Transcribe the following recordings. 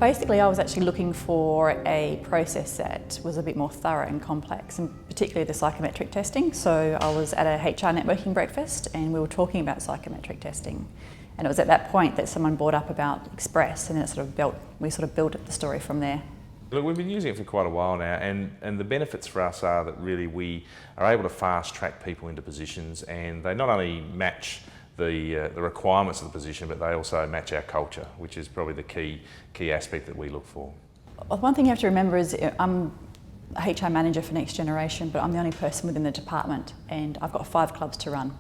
Basically, I was actually looking for a process that was a bit more thorough and complex, and particularly the psychometric testing. So I was at a HR networking breakfast and we were talking about psychometric testing. And it was at that point that someone brought up about Express, and we sort of built the story from there. Look, we've been using it for quite a while now, and the benefits for us are that really we are able to fast track people into positions, and they not only match the requirements of the position, but they also match our culture, which is probably the key aspect that we look for. One thing you have to remember is I'm a HR manager for Next Generation, but I'm the only person within the department, and I've got 5 clubs to run.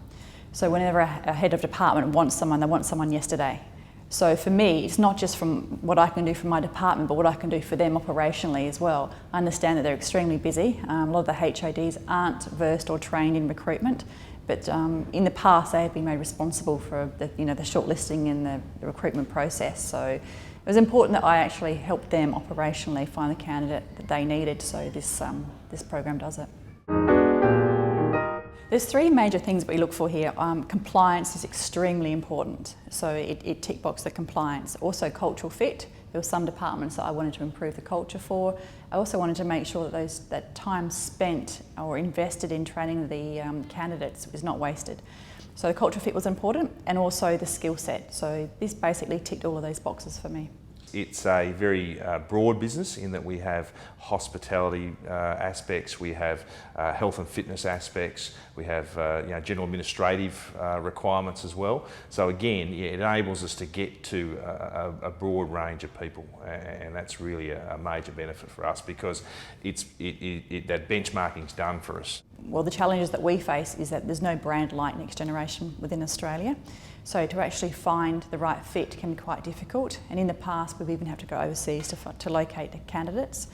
So whenever a head of department wants someone, they want someone yesterday. So for me, it's not just from what I can do for my department, but what I can do for them operationally as well. I understand that they're extremely busy. A lot of the HODs aren't versed or trained in recruitment, but in the past they have been made responsible for the shortlisting and the recruitment process. So it was important that I actually helped them operationally find the candidate that they needed. So this program does it. There's 3 major things we look for here. Compliance is extremely important, so it tick box the compliance. Also cultural fit. There were some departments that I wanted to improve the culture for. I also wanted to make sure that that time spent or invested in training the candidates is not wasted. So the cultural fit was important, and also the skill set. So this basically ticked all of those boxes for me. It's a very broad business in that we have hospitality aspects, we have health and fitness aspects, we have general administrative requirements as well. So again, it enables us to get to a broad range of people, and that's really a major benefit for us because that benchmarking is done for us. Well, the challenges that we face is that there's no brand like Next Generation within Australia. So to actually find the right fit can be quite difficult, and in the past we've even had to go overseas to locate the candidates.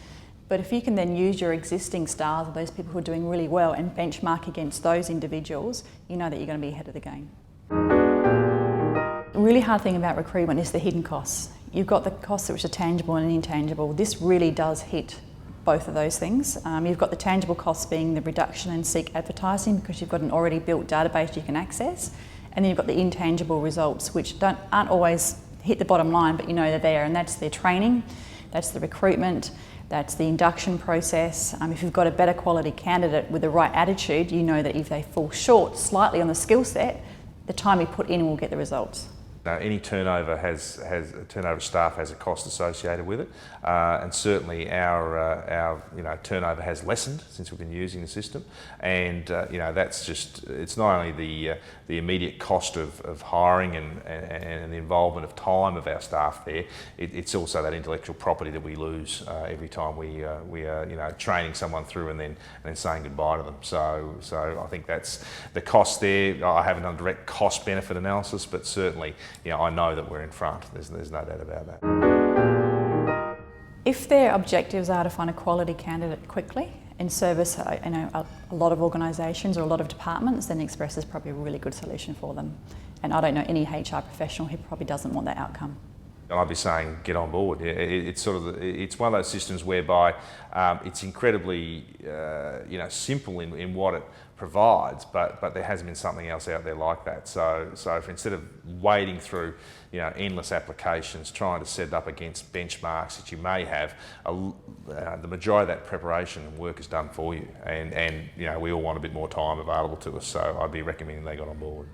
But if you can then use your existing stars, or those people who are doing really well, and benchmark against those individuals, you know that you're going to be ahead of the game. The really hard thing about recruitment is the hidden costs. You've got the costs which are tangible and intangible. This really does hit both of those things. You've got the tangible costs being the reduction in seek advertising because you've got an already built database you can access. And then you've got the intangible results, which aren't always hit the bottom line, but you know they're there, and that's their training, that's the recruitment, that's the induction process. If you've got a better quality candidate with the right attitude, you know that if they fall short slightly on the skill set, the time you put in will get the results. Any turnover turnover of staff has a cost associated with it, and certainly our turnover has lessened since we've been using the system, and that's just, it's not only the immediate cost of hiring and the involvement of time of our staff there, it's also that intellectual property that we lose every time we are training someone through and then saying goodbye to them. So I think that's the cost there. I haven't done direct cost benefit analysis, but certainly I know that we're in front. There's no doubt about that. If their objectives are to find a quality candidate quickly and service a lot of organisations or a lot of departments, then Express is probably a really good solution for them. And I don't know any HR professional who probably doesn't want that outcome. I'd be saying get on board. It's one of those systems whereby it's incredibly simple in what it provides, but there hasn't been something else out there like that. So if instead of wading through endless applications, trying to set it up against benchmarks that you may have, the majority of that preparation and work is done for you, and we all want a bit more time available to us. So I'd be recommending they got on board.